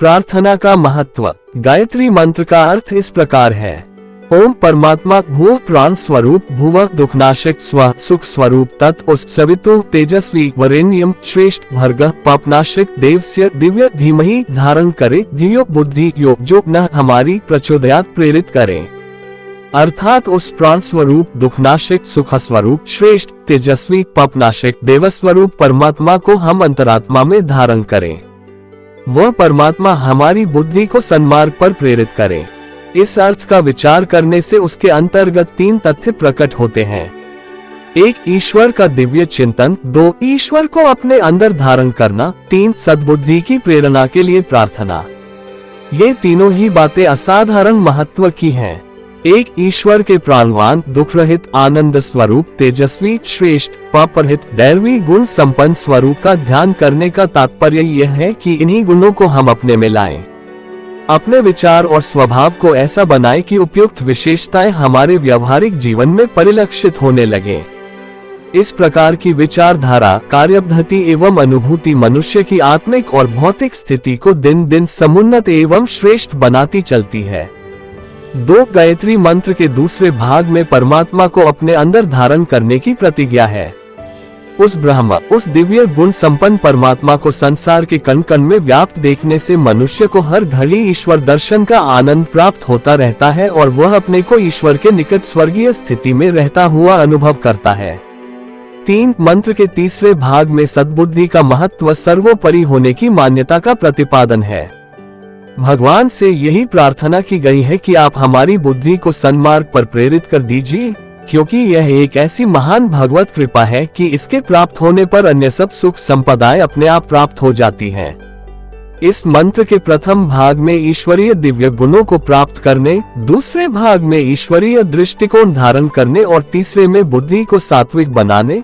प्रार्थना का महत्व। गायत्री मंत्र का अर्थ इस प्रकार है। ओम परमात्मा भूव प्राण स्वरूप भुव दुखनाशक स्व सुख स्वरूप तत् उस सवितु तेजस्वी वरेण्यम श्रेष्ठ भर्गः पापनाशक देवस्य दिव्य धीमहि धारण करे धियो बुद्धि योग जो न हमारी प्रचोदयात प्रेरित करे। अर्थात उस प्राण स्वरूप दुखनाशक सुख स्वरूप श्रेष्ठ तेजस्वी पापनाशक देवस्वरूप परमात्मा को हम अंतरात्मा में धारण करें। वह परमात्मा हमारी बुद्धि को सन्मार्ग पर प्रेरित करे। इस अर्थ का विचार करने से उसके अंतर्गत 3 तथ्य प्रकट होते हैं। 1 ईश्वर का दिव्य चिंतन, 2 ईश्वर को अपने अंदर धारण करना, 3 सद्बुद्धि की प्रेरणा के लिए प्रार्थना। ये तीनों ही बातें असाधारण महत्व की हैं। 1 ईश्वर के प्राणवान दुख रहित आनंद स्वरूप तेजस्वी श्रेष्ठ पापरहित दैवी गुण संपन्न स्वरूप का ध्यान करने का तात्पर्य यह है कि इन्हीं गुणों को हम अपने में लाएं। अपने विचार और स्वभाव को ऐसा बनाएं कि उपयुक्त विशेषताएं हमारे व्यवहारिक जीवन में परिलक्षित होने लगे। इस प्रकार की विचारधारा, कार्यपद्धति एवं अनुभूति मनुष्य की आत्मिक और भौतिक स्थिति को दिन दिन समुन्नत एवं श्रेष्ठ बनाती चलती है। 2 गायत्री मंत्र के दूसरे भाग में परमात्मा को अपने अंदर धारण करने की प्रतिज्ञा है। उस ब्रह्म, उस दिव्य गुण संपन्न परमात्मा को संसार के कण कण में व्याप्त देखने से मनुष्य को हर घड़ी ईश्वर दर्शन का आनंद प्राप्त होता रहता है और वह अपने को ईश्वर के निकट स्वर्गीय स्थिति में रहता हुआ अनुभव करता है। 3 मंत्र के तीसरे भाग में सद्बुद्धि का महत्व सर्वोपरि होने की मान्यता का प्रतिपादन है। भगवान से यही प्रार्थना की गई है कि आप हमारी बुद्धि को सन्मार्ग पर प्रेरित कर दीजिए, क्योंकि यह एक ऐसी महान भगवत कृपा है कि इसके प्राप्त होने पर अन्य सब सुख संपदाएं अपने आप प्राप्त हो जाती हैं। इस मंत्र के प्रथम भाग में ईश्वरीय दिव्य गुणों को प्राप्त करने, दूसरे भाग में ईश्वरीय दृष्टिकोण धारण करने और तीसरे में बुद्धि को सात्विक बनाने,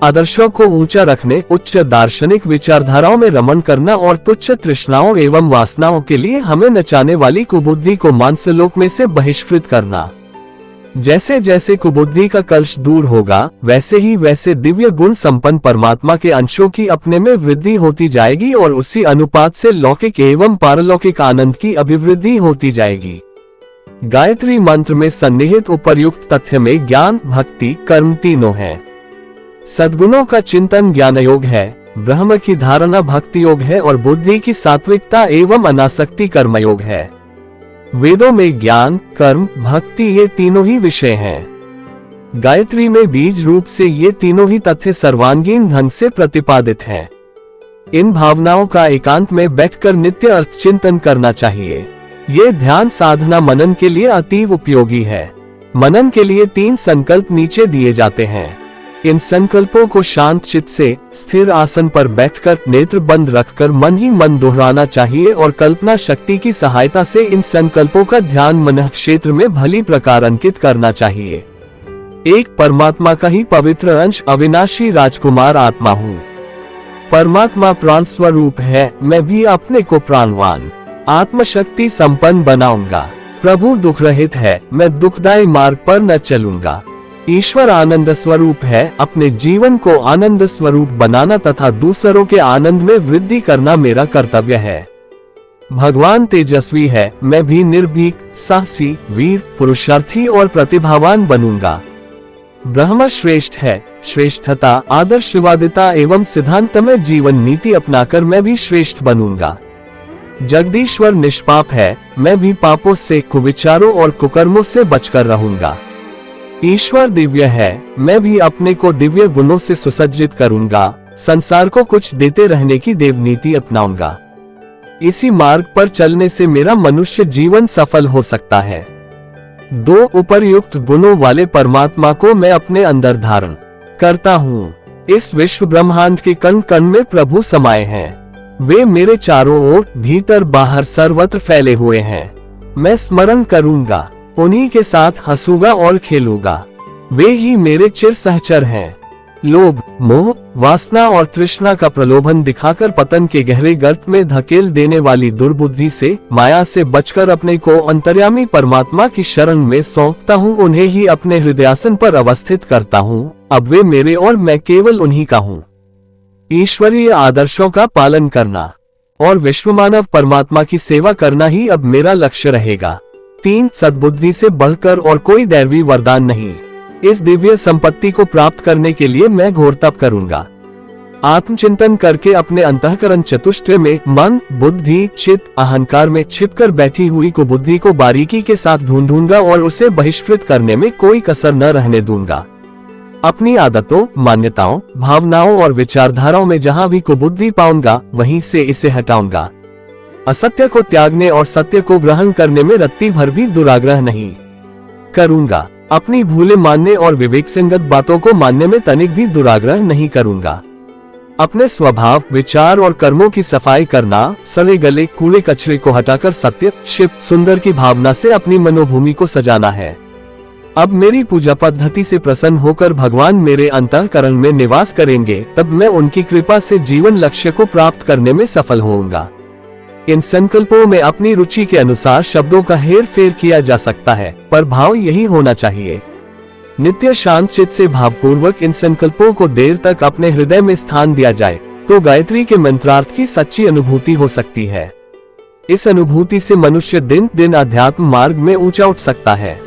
आदर्शों को ऊंचा रखने, उच्च दार्शनिक विचारधाराओं में रमण करना और तुच्छ तृष्णाओं एवं वासनाओं के लिए हमें नचाने वाली कुबुद्धि को मानसलोक में से बहिष्कृत करना। जैसे जैसे कुबुद्धि का कलश दूर होगा, वैसे ही वैसे दिव्य गुण संपन्न परमात्मा के अंशों की अपने में वृद्धि होती जाएगी और उसी अनुपात से लौकिक एवं पारलौकिक आनंद की अभिवृद्धि होती जाएगी। गायत्री मंत्र में सन्निहित उपर्युक्त तथ्य में ज्ञान, भक्ति, कर्म तीनों हैं। सद्गुणों का चिंतन ज्ञान योग है, ब्रह्म की धारणा भक्ति योग है और बुद्धि की सात्विकता एवं अनासक्ति कर्म योग है। वेदों में ज्ञान, कर्म, भक्ति ये तीनों ही विषय हैं। गायत्री में बीज रूप से ये तीनों ही तथ्य सर्वांगीण ढंग से प्रतिपादित हैं। इन भावनाओं का एकांत में बैठकर नित्य अर्थ चिंतन करना चाहिए। ये ध्यान साधना मनन के लिए अतीव उपयोगी है। मनन के लिए 3 संकल्प नीचे दिए जाते हैं। इन संकल्पों को शांत चित्त से स्थिर आसन पर बैठकर नेत्र बंद रखकर मन ही मन दोहराना चाहिए और कल्पना शक्ति की सहायता से इन संकल्पों का ध्यान मन क्षेत्र में भली प्रकार अंकित करना चाहिए। एक परमात्मा का ही पवित्र अंश अविनाशी राजकुमार आत्मा हूँ। परमात्मा प्राण स्वरूप है, मैं भी अपने को प्राणवान आत्मशक्ति संपन्न बनाऊंगा। प्रभु दुख रहित है, मैं दुखदायी मार्ग पर न चलूंगा। ईश्वर आनंद स्वरूप है, अपने जीवन को आनंद स्वरूप बनाना तथा दूसरों के आनंद में वृद्धि करना मेरा कर्तव्य है। भगवान तेजस्वी है, मैं भी निर्भीक, साहसी, वीर, पुरुषार्थी और प्रतिभावान बनूंगा। ब्रह्म श्रेष्ठ है, श्रेष्ठता, आदर्शवादिता एवं सिद्धांत में जीवन नीति अपनाकर मैं भी श्रेष्ठ बनूंगा। जगदीश्वर निष्पाप है, मैं भी पापों से, कुविचारों और कुकर्मों से बचकर रहूंगा। ईश्वर दिव्य है, मैं भी अपने को दिव्य गुणों से सुसज्जित करूंगा। संसार को कुछ देते रहने की देवनीति अपनाऊंगा। इसी मार्ग पर चलने से मेरा मनुष्य जीवन सफल हो सकता है। 2 उपर्युक्त गुणों वाले परमात्मा को मैं अपने अंदर धारण करता हूँ। इस विश्व ब्रह्मांड के कण कण में प्रभु समाये हैं। वे मेरे चारों ओर, भीतर बाहर सर्वत्र फैले हुए हैं। मैं स्मरण करूंगा, उन्हीं के साथ हंसूंगा और खेलूंगा। वे ही मेरे चिर सहचर हैं। लोभ, मोह, वासना और तृष्णा का प्रलोभन दिखाकर पतन के गहरे गर्त में धकेल देने वाली दुर्बुद्धि से, माया से बचकर अपने को अंतर्यामी परमात्मा की शरण में सौंपता हूँ। उन्हें ही अपने हृदयासन पर अवस्थित करता हूँ। अब वे मेरे और मैं केवल उन्हीं का हूँ। ईश्वरीय आदर्शों का पालन करना। और विश्वमानव परमात्मा की सेवा करना ही अब मेरा लक्ष्य रहेगा। 3 सद्बुद्धि से बढ़कर और कोई दैवी वरदान नहीं। इस दिव्य संपत्ति को प्राप्त करने के लिए मैं घोर तप करूंगा। आत्मचिंतन करके अपने अंतःकरण चतुष्टय में मन, बुद्धि, चित्त, अहंकार में छिपकर बैठी हुई कुबुद्धि को बारीकी के साथ ढूंढूंगा और उसे बहिष्कृत करने में कोई कसर न रहने दूंगा। अपनी आदतों, मान्यताओं, भावनाओं और विचारधाराओं में जहां भी कुबुद्धि पाऊंगा वहीं से इसे हटाऊंगा। असत्य को त्यागने और सत्य को ग्रहण करने में रत्ती भर भी दुराग्रह नहीं करूंगा। अपनी भूले मानने और विवेक संगत बातों को मानने में तनिक भी दुराग्रह नहीं करूंगा। अपने स्वभाव, विचार और कर्मों की सफाई करना, सड़े गले कूड़े कचरे को हटाकर सत्य, शिव, सुंदर की भावना से अपनी मनोभूमि को सजाना है। अब मेरी पूजा पद्धति से प्रसन्न होकर भगवान मेरे अंतःकरण में निवास करेंगे, तब मैं उनकी कृपा से जीवन लक्ष्य को प्राप्त करने में सफल होऊंगा। इन संकल्पों में अपनी रुचि के अनुसार शब्दों का हेर फेर किया जा सकता है, पर भाव यही होना चाहिए। नित्य शांत चित्त से भावपूर्वक इन संकल्पों को देर तक अपने हृदय में स्थान दिया जाए तो गायत्री के मंत्रार्थ की सच्ची अनुभूति हो सकती है। इस अनुभूति से मनुष्य दिन दिन अध्यात्म मार्ग में ऊंचा उठ सकता है।